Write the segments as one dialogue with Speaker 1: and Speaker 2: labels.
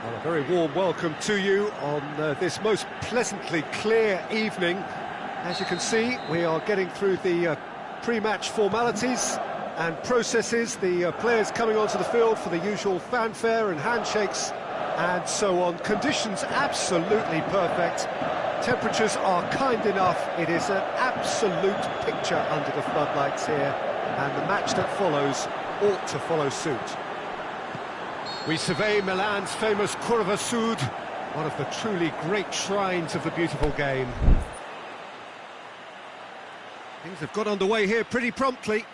Speaker 1: Well, a very warm welcome to you on this most pleasantly clear evening. As you can see, we are getting through the pre-match formalities and processes, the players coming onto the field for the usual fanfare and handshakes and so on. Conditions absolutely perfect. Temperatures are kind enough. It is an absolute picture under the floodlights here, and the match that follows ought to follow suit. We survey Milan's famous Curva Sud, one of the truly great shrines of the beautiful game. Things have got underway here pretty promptly.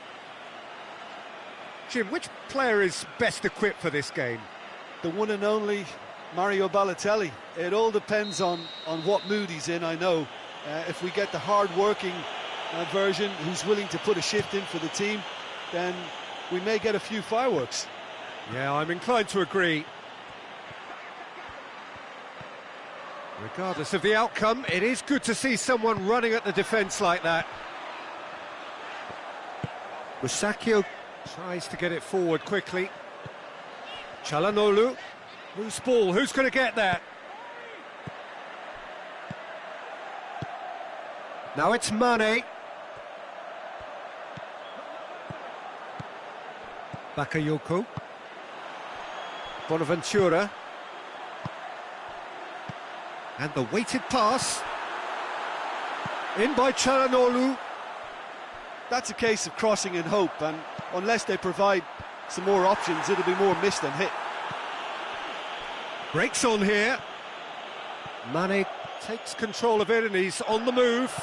Speaker 1: Jim, which player is best equipped for this game?
Speaker 2: The one and only Mario Balotelli. It all depends on what mood he's in, I know. If we get the hard-working version who's willing to put a shift in for the team, then we may get a few fireworks.
Speaker 1: Yeah, I'm inclined to agree. Regardless of the outcome, it is good to see someone running at the defence like that. Musacchio tries to get it forward quickly. Çalhanoğlu, loose ball, who's going to get that? Now it's Mane. Bakayoko. Bonaventura. And the weighted pass. In by Çalhanoğlu.
Speaker 2: That's a case of crossing in hope, and unless they provide some more options, it'll be more miss than hit.
Speaker 1: Breaks on here. Mane takes control of it and he's on the move.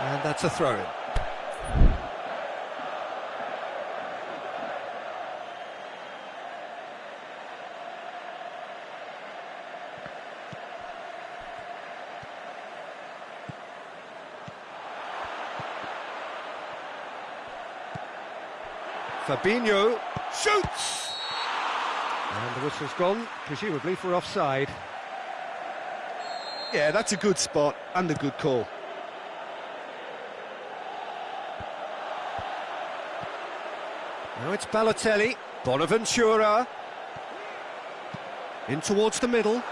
Speaker 1: And that's a throw-in. Fabinho shoots! And the whistle's gone, presumably for offside.
Speaker 2: Yeah, that's a good spot and a good call.
Speaker 1: Now it's Balotelli, Bonaventura. In towards the middle.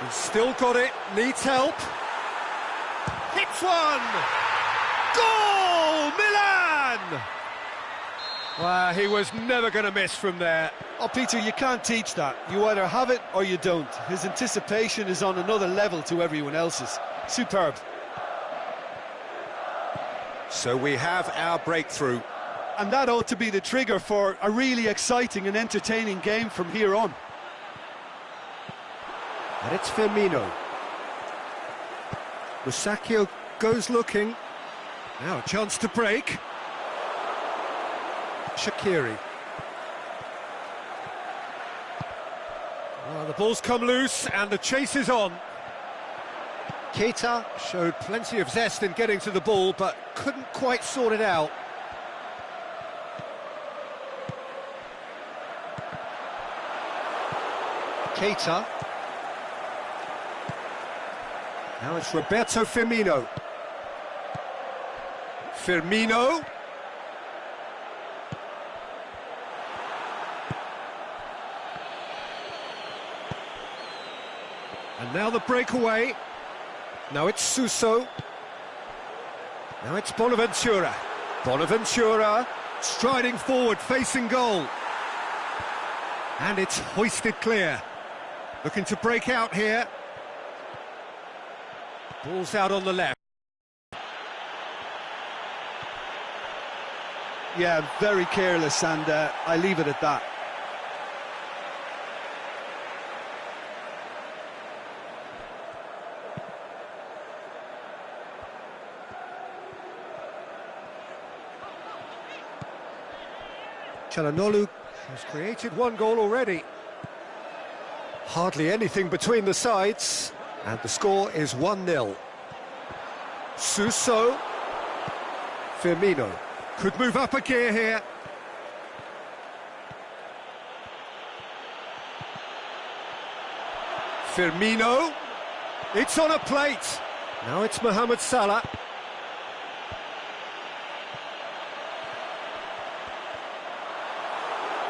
Speaker 1: He's still got it, needs help. Hits one! Goal! Milan! Well, he was never going to miss from there.
Speaker 2: Oh, Peter, you can't teach that. You either have it or you don't. His anticipation is on another level to everyone else's. Superb.
Speaker 1: So we have our breakthrough.
Speaker 2: And that ought to be the trigger for a really exciting and entertaining game from here on.
Speaker 1: And it's Firmino. Musacchio goes looking. Now a chance to break. Shaqiri. Well, the ball's come loose and the chase is on. Keita showed plenty of zest in getting to the ball, but couldn't quite sort it out. Keita. Now it's Roberto Firmino. Firmino. And now the breakaway. Now it's Suso. Now it's Bonaventura. Bonaventura striding forward, facing goal. And it's hoisted clear. Looking to break out here. Ball's out on the left.
Speaker 2: Yeah, very careless, and I leave it at that.
Speaker 1: Çalhanoğlu has created one goal already. Hardly anything between the sides, and the score is 1-0. Suso. Firmino could move up a gear here. Firmino. It's on a plate. Now it's Mohamed Salah.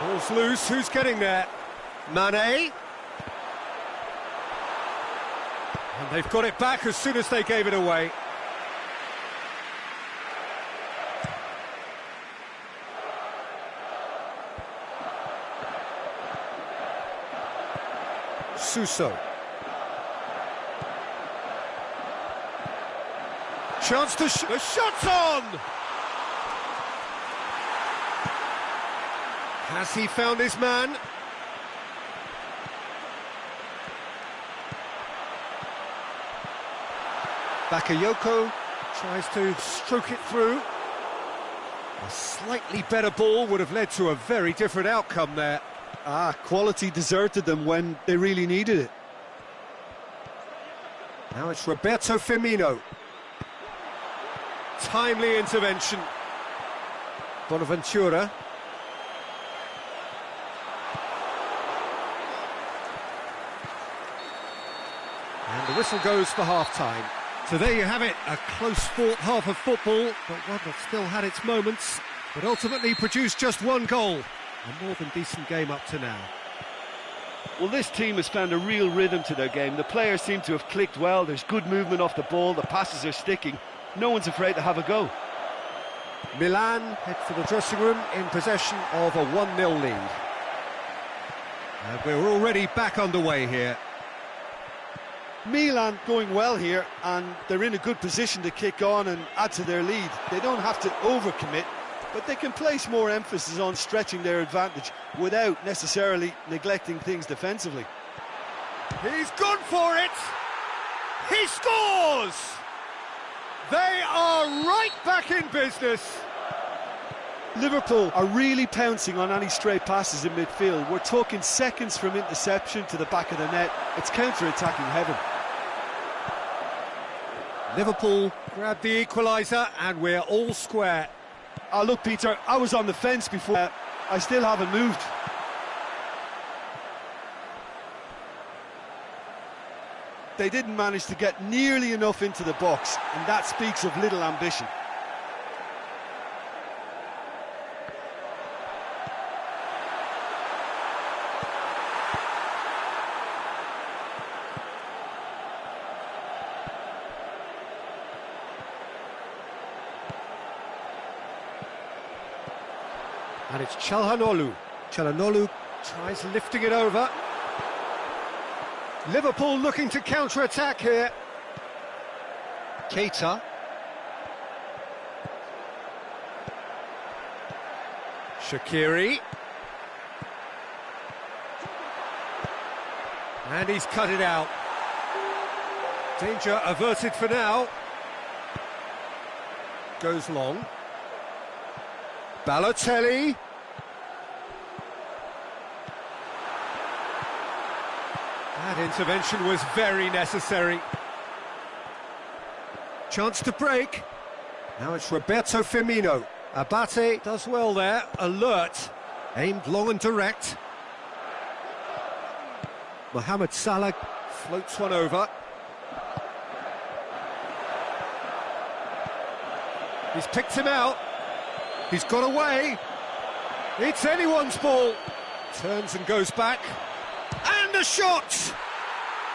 Speaker 1: Ball's loose, who's getting there? Mane. And they've got it back as soon as they gave it away. Suso. Chance to the shot's on! Has he found his man? Bakayoko tries to stroke it through. A slightly better ball would have led to a very different outcome there.
Speaker 2: Quality deserted them when they really needed it.
Speaker 1: Now it's Roberto Firmino. Timely intervention. Bonaventura. And the whistle goes for half-time. So there you have it, a close-fought half of football, but one that still had its moments, but ultimately produced just one goal. A more than decent game up to now.
Speaker 2: Well, this team has found a real rhythm to their game. The players seem to have clicked well. There's good movement off the ball. The passes are sticking. No one's afraid to have a go.
Speaker 1: Milan head for the dressing room in possession of a 1-0 lead. And we're already back underway here.
Speaker 2: Milan going well here, and they're in a good position to kick on and add to their lead. They don't have to overcommit, but they can place more emphasis on stretching their advantage without necessarily neglecting things defensively.
Speaker 1: He's gone for it! He scores! They are right back in business!
Speaker 2: Liverpool are really pouncing on any stray passes in midfield. We're talking seconds from interception to the back of the net. It's counter-attacking heaven.
Speaker 1: Liverpool grab the equaliser and we're all square.
Speaker 2: Look, Peter, I was on the fence before. I still haven't moved. They didn't manage to get nearly enough into the box, and that speaks of little ambition.
Speaker 1: And it's Çalhanoğlu. Çalhanoğlu tries lifting it over. Liverpool looking to counter-attack here. Keita. Shaqiri. And he's cut it out. Danger averted for now. Goes long. Balotelli. That intervention was very necessary. Chance to break. Now it's Roberto Firmino. Abate does well there, alert. Aimed long and direct. Mohamed Salah floats one over. He's picked him out. He's got away. It's anyone's ball. Turns and goes back. And a shot!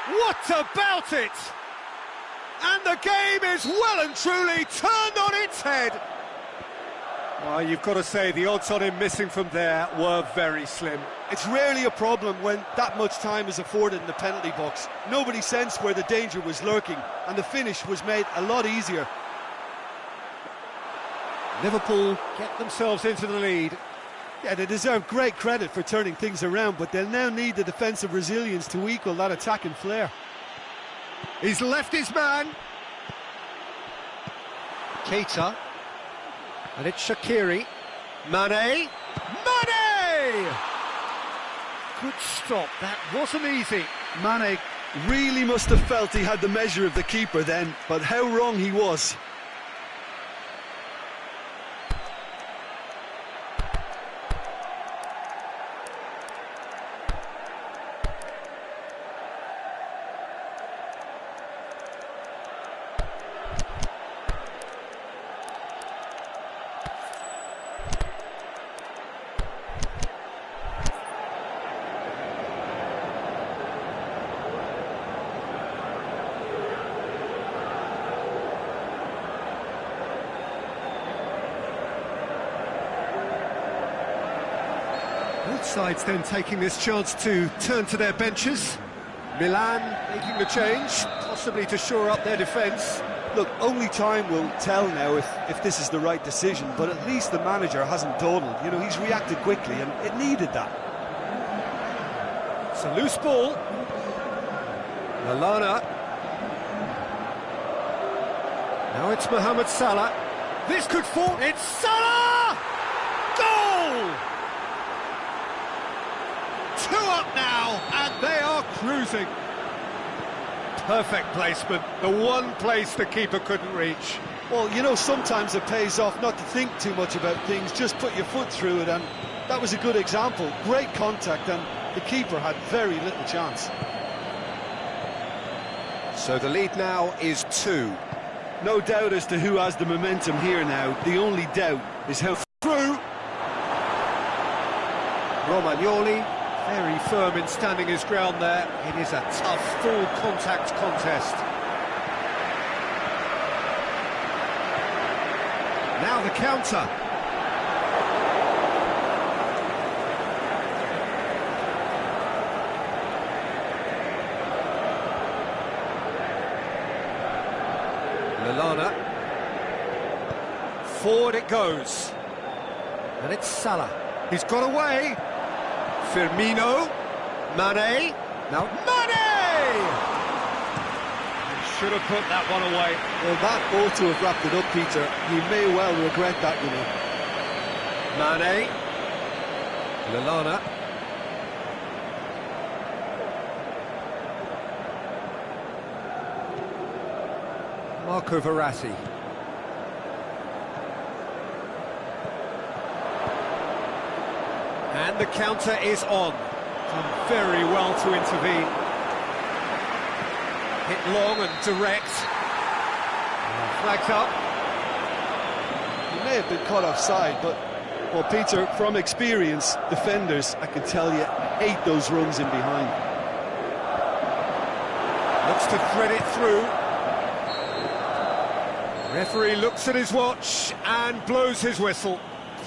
Speaker 1: What about it? And the game is well and truly turned on its head. Well, you've got to say the odds on him missing from there were very slim.
Speaker 2: It's rarely a problem when that much time is afforded in the penalty box. Nobody sensed where the danger was lurking, and the finish was made a lot easier.
Speaker 1: Liverpool get themselves into the lead.
Speaker 2: Yeah, they deserve great credit for turning things around, but they'll now need the defensive resilience to equal that attacking flair.
Speaker 1: He's left his man. Keita. And it's Shaqiri. Mane. Mane! Good stop, that wasn't easy.
Speaker 2: Mane really must have felt he had the measure of the keeper then, but how wrong he was.
Speaker 1: Both sides then taking this chance to turn to their benches. Milan making the change, possibly to shore up their defence.
Speaker 2: Look, only time will tell now if this is the right decision, but at least the manager hasn't dawdled. You know, he's reacted quickly, and it needed that.
Speaker 1: It's a loose ball. Lallana. Now it's Mohamed Salah. This could fall. It's Salah! Goal! 2 up now, and they are cruising. Perfect placement, the one place the keeper couldn't reach.
Speaker 2: Well, you know, sometimes it pays off not to think too much about things, just put your foot through it, and that was a good example. Great contact, and the keeper had very little chance.
Speaker 1: So the lead now is 2.
Speaker 2: No doubt as to who has the momentum here now. The only doubt is how through.
Speaker 1: Romagnoli, very firm in standing his ground there. It is a tough, full-contact contest. Now the counter. Lallana. Forward it goes. And it's Salah. He's got away. Firmino. Mane. Now Mane! He should have put that one away.
Speaker 2: Well, that ought to have wrapped it up, Peter. He may well regret that, you know.
Speaker 1: Mane. Lallana. Marco Verratti. And the counter is on. Done very well to intervene. Hit long and direct. Flags up.
Speaker 2: He may have been caught offside, but, well, Peter, from experience, defenders, I can tell you, hate those runs in behind.
Speaker 1: Looks to thread it through. Referee looks at his watch and blows his whistle.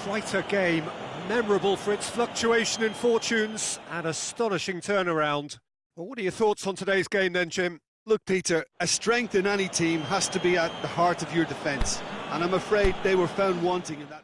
Speaker 1: Quite a game, memorable for its fluctuation in fortunes and astonishing turnaround. Well, what are your thoughts on today's game then, Jim?
Speaker 2: Look, Peter, a strength in any team has to be at the heart of your defence, and I'm afraid they were found wanting in that.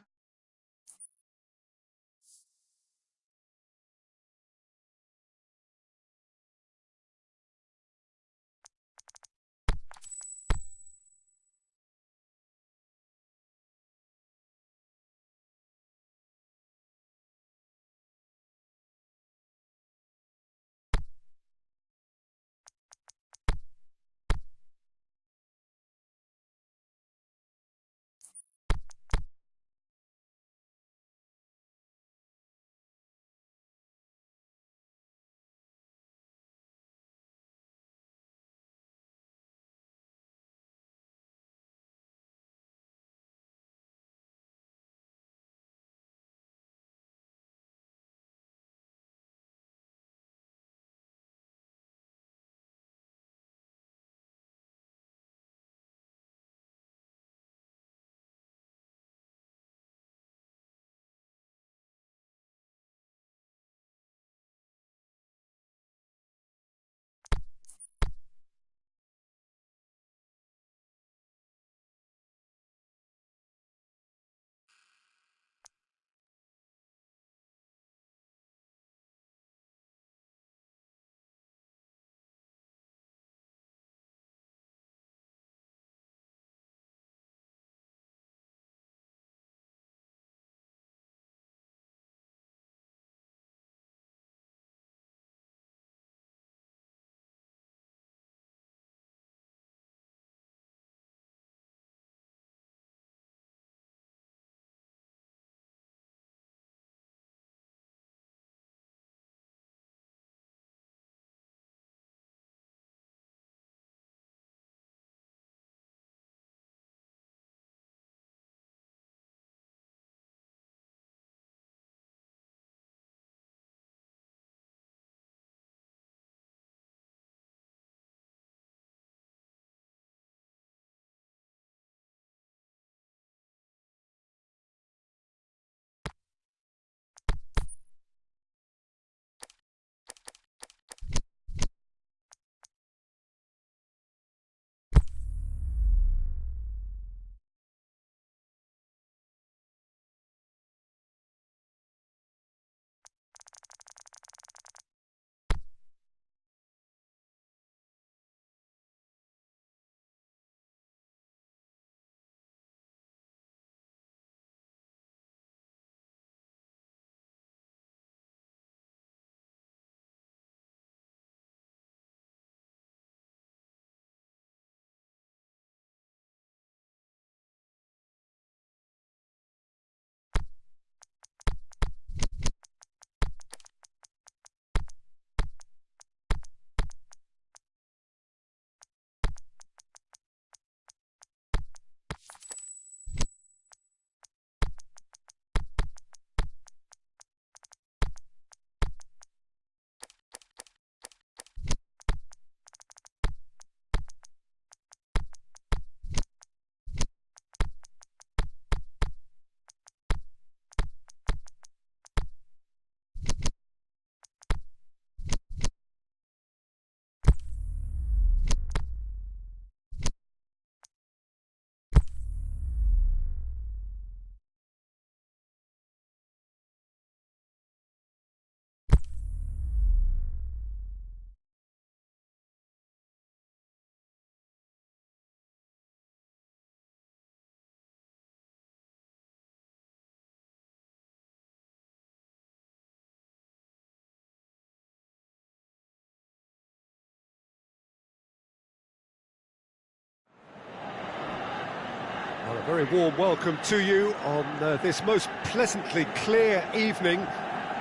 Speaker 1: Very warm welcome to you on this most pleasantly clear evening.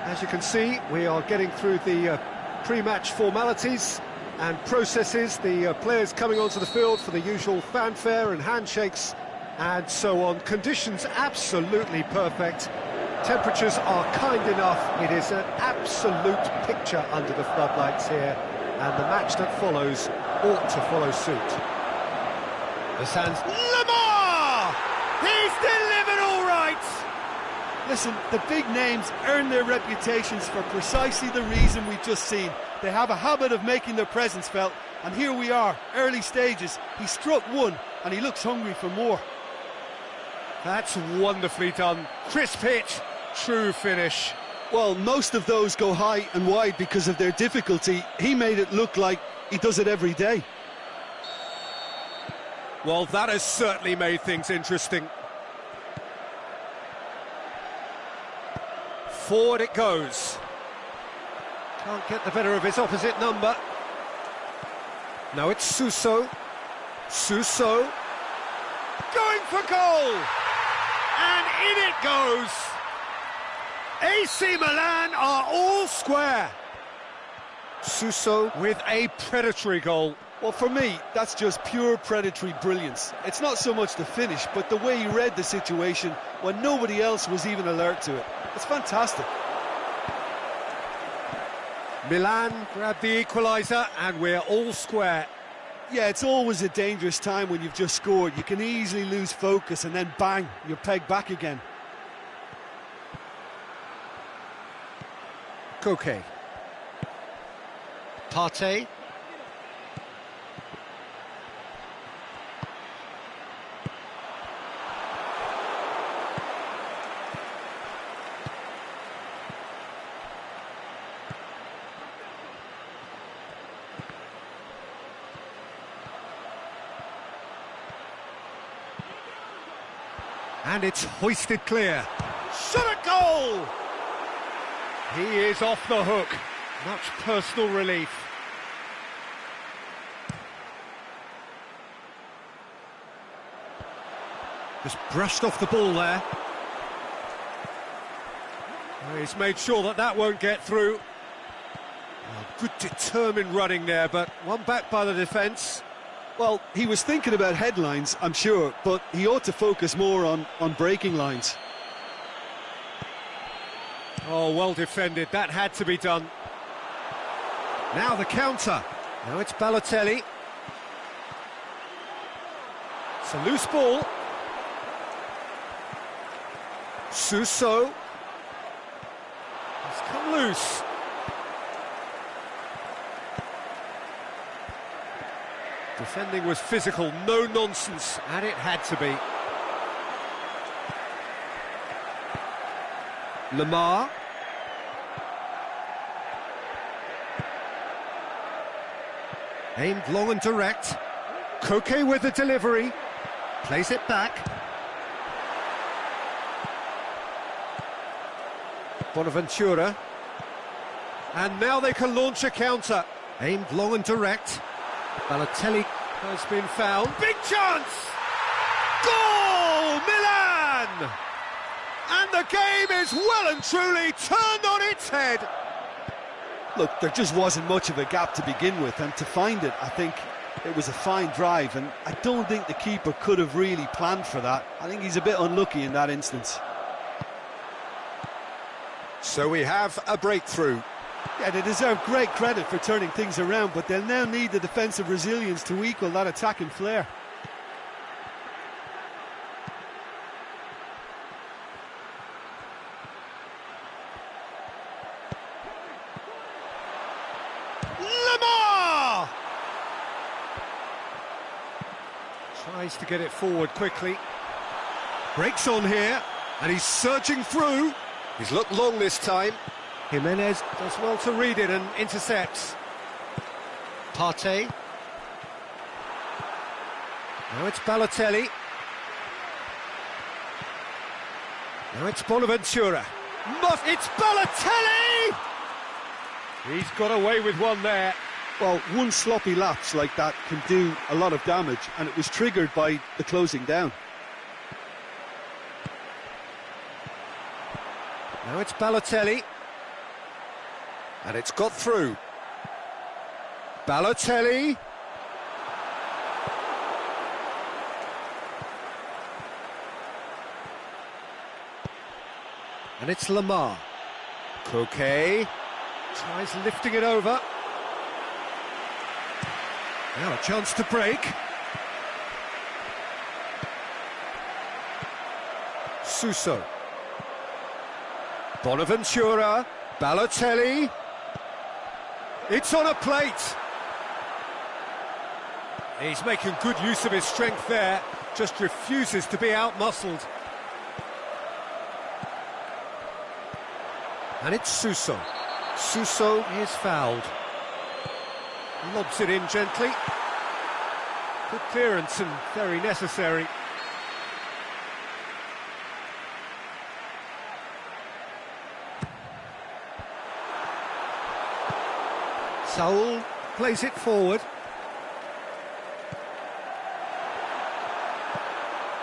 Speaker 1: As you can see, we are getting through the pre-match formalities and processes, the players coming onto the field for the usual fanfare and handshakes and so on. Conditions absolutely perfect. Temperatures are kind enough. It is an absolute picture under the floodlights here, and the match that follows ought to follow suit. Hassan's
Speaker 2: Lamar! He's delivered all right! Listen, the big names earn their reputations for precisely the reason we've just seen. They have a habit of making their presence felt, and here we are, early stages. He struck one, and he looks hungry for more.
Speaker 1: That's wonderfully done. Crisp hit, true finish.
Speaker 2: Well, most of those go high and wide because of their difficulty. He made it look like he does it every day.
Speaker 1: Well, that has certainly made things interesting. Forward it goes. Can't get the better of his opposite number. Now it's Suso. Suso. Going for goal! And in it goes! AC Milan are all square. Suso with a predatory goal.
Speaker 2: Well, for me, that's just pure predatory brilliance. It's not so much the finish, but the way he read the situation when nobody else was even alert to it. It's fantastic.
Speaker 1: Milan grab the equaliser and we're all square.
Speaker 2: Yeah, it's always a dangerous time when you've just scored. You can easily lose focus and then bang, you're pegged back again.
Speaker 1: Koke. Partey. And it's hoisted clear. Shot at goal! He is off the hook. Much personal relief. Just brushed off the ball there. He's made sure that that won't get through. Good determined running there, but one back by the defence.
Speaker 2: Well, he was thinking about headlines, I'm sure, but he ought to focus more on breaking lines.
Speaker 1: Oh, well defended. That had to be done. Now the counter. Now it's Balotelli. It's a loose ball. Suso. It's come loose. Defending was physical, no nonsense, and it had to be. Lamar. Aimed long and direct. Koke with the delivery. Plays it back. Bonaventura. And now they can launch a counter. Aimed long and direct. Balotelli has been fouled. Big chance! Goal! Milan! And the game is well and truly turned on its head.
Speaker 2: Look, there just wasn't much of a gap to begin with, and to find it, I think it was a fine drive, and I don't think the keeper could have really planned for that. I think he's a bit unlucky in that instance.
Speaker 1: So we have a breakthrough.
Speaker 2: Yeah, they deserve great credit for turning things around, but they'll now need the defensive resilience to equal that attacking flair.
Speaker 1: Lamar! Tries to get it forward quickly. Breaks on here, and he's surging through. He's looked long this time. Jimenez does well to read it and intercepts. Partey. Now it's Balotelli. Now it's Bonaventura. It's Balotelli! He's got away with one there.
Speaker 2: Well, one sloppy lapse like that can do a lot of damage, and it was triggered by the closing down.
Speaker 1: Now it's Balotelli. And it's got through. Balotelli. And it's Lamar. Koke tries lifting it over. Now a chance to break. Suso. Bonaventura. Balotelli. It's on a plate. He's making good use of his strength there. Just refuses to be outmuscled. And it's Suso. Suso is fouled. Lobs it in gently. Good clearance and very necessary. Saul plays it forward.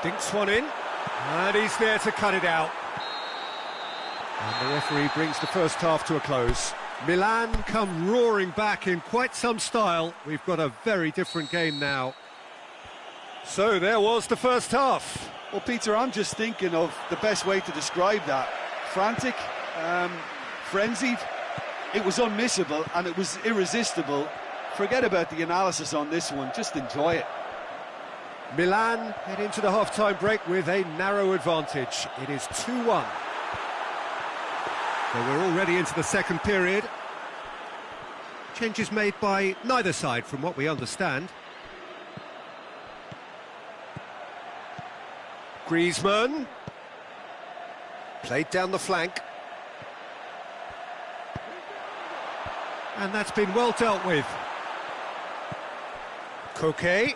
Speaker 1: Dinks one in. And he's there to cut it out. And the referee brings the first half to a close. Milan come roaring back in quite some style. We've got a very different game now. So there was the first half.
Speaker 2: Well, Peter, I'm just thinking of the best way to describe that. Frantic, frenzied. It was unmissable and it was irresistible. Forget about the analysis on this one, just enjoy it.
Speaker 1: Milan head into the half-time break with a narrow advantage. It is 2-1. So we're already into the second period. Changes made by neither side from what we understand. Griezmann. Played down the flank. And that's been well dealt with. Koke.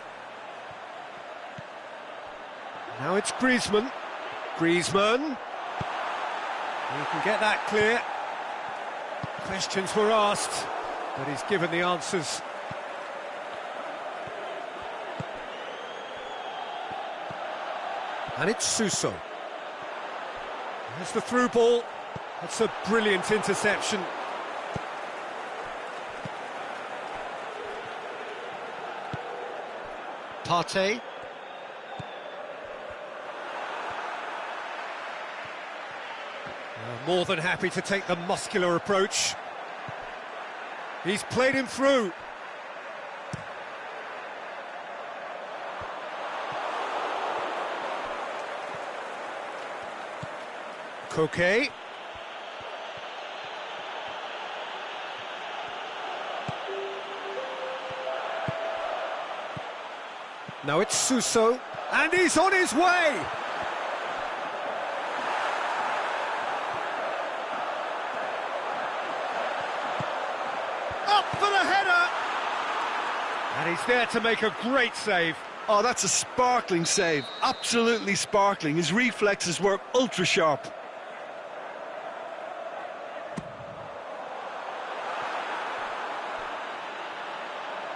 Speaker 1: Now it's Griezmann. Griezmann. He can get that clear. Questions were asked, but he's given the answers. And it's Suso. There's the through ball. That's a brilliant interception. Partey. More than happy to take the muscular approach. He's played him through. Koke. Now it's Suso, and he's on his way! Up for the header! And he's there to make a great save.
Speaker 2: Oh, that's a sparkling save, absolutely sparkling. His reflexes work ultra sharp.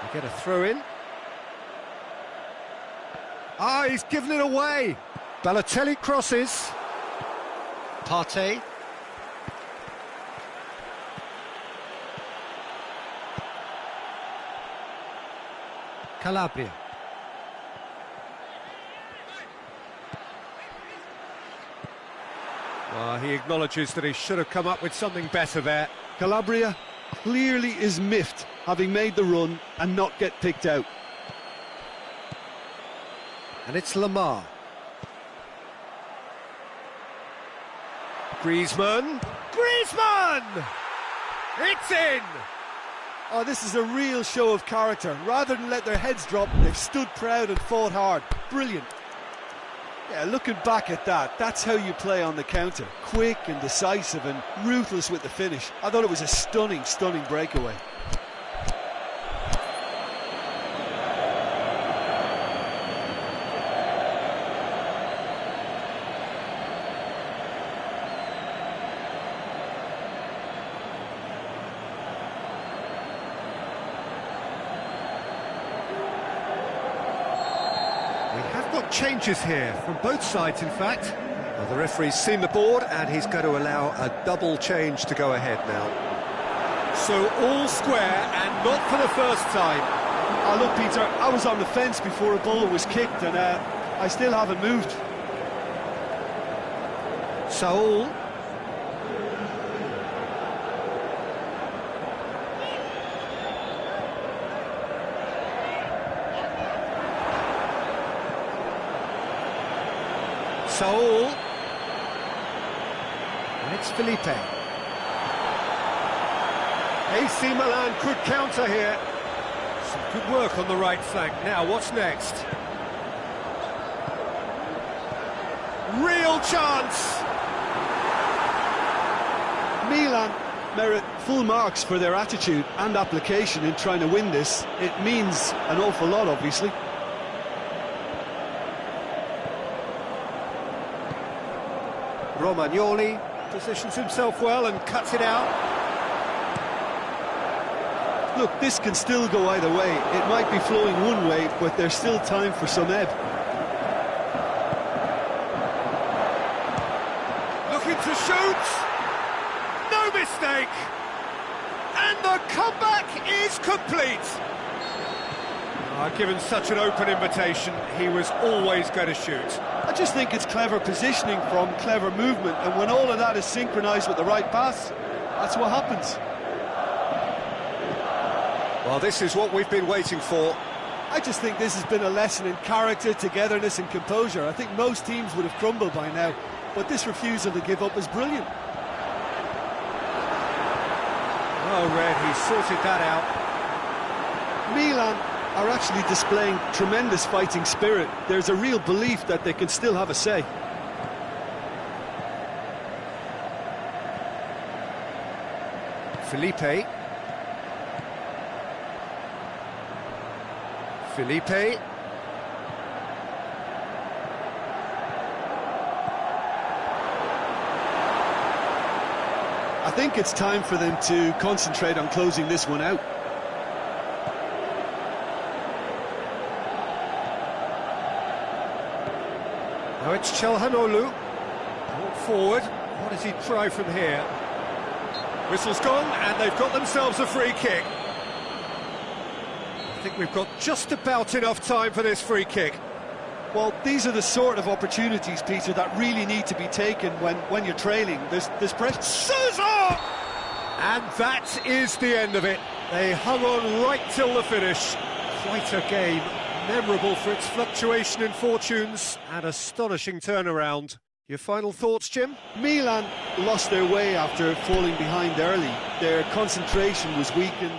Speaker 1: We get a throw in. Ah, he's given it away. Balotelli crosses. Partey. Calabria. Well, he acknowledges that he should have come up with something better there.
Speaker 2: Calabria clearly is miffed, having made the run and not get picked out.
Speaker 1: And it's Lamar. Griezmann. Griezmann! It's in!
Speaker 2: Oh, this is a real show of character. Rather than let their heads drop, they've stood proud and fought hard. Brilliant. Yeah, looking back at that, that's how you play on the counter. Quick and decisive and ruthless with the finish. I thought it was a stunning, stunning breakaway.
Speaker 1: Changes here from both sides, in fact. Well, the referee's seen the board and he's going to allow a double change to go ahead now.
Speaker 2: So all square and not for the first time. Oh, look, Peter, I was on the fence before a ball was kicked and I still haven't moved.
Speaker 1: Saul. Saul. And it's Felipe. AC Milan could counter here. Some good work on the right flank. Now, what's next? Real chance!
Speaker 2: Milan merit full marks for their attitude and application in trying to win this. It means an awful lot, obviously.
Speaker 1: Romagnoli positions himself well and cuts it out.
Speaker 2: Look, this can still go either way. It might be flowing one way, but there's still time for some ebb.
Speaker 1: Looking to shoot. No mistake. And the comeback is complete. Given such an open invitation, he was always going to shoot.
Speaker 2: I just think it's clever positioning from clever movement, and when all of that is synchronised with the right pass, that's what happens.
Speaker 1: Well, this is what we've been waiting for.
Speaker 2: I just think this has been a lesson in character, togetherness and composure. I think most teams would have crumbled by now, but this refusal to give up is brilliant.
Speaker 1: Oh, Red, he sorted that out.
Speaker 2: Milan are actually displaying tremendous fighting spirit. There's a real belief that they can still have a say.
Speaker 1: Felipe. Felipe.
Speaker 2: I think it's time for them to concentrate on closing this one out.
Speaker 1: Now it's Çalhanoğlu. Brought forward. What does he try from here? Whistle's gone, and they've got themselves a free kick. I think we've got just about enough time for this free kick.
Speaker 2: Well, these are the sort of opportunities, Peter, that really need to be taken when you're trailing. There's pressure.
Speaker 1: Sousa! And that is the end of it. They hung on right till the finish. Quite a game. Memorable for its fluctuation in fortunes and astonishing turnaround. Your final thoughts, Jim?
Speaker 2: Milan lost their way after falling behind early. Their concentration was weakened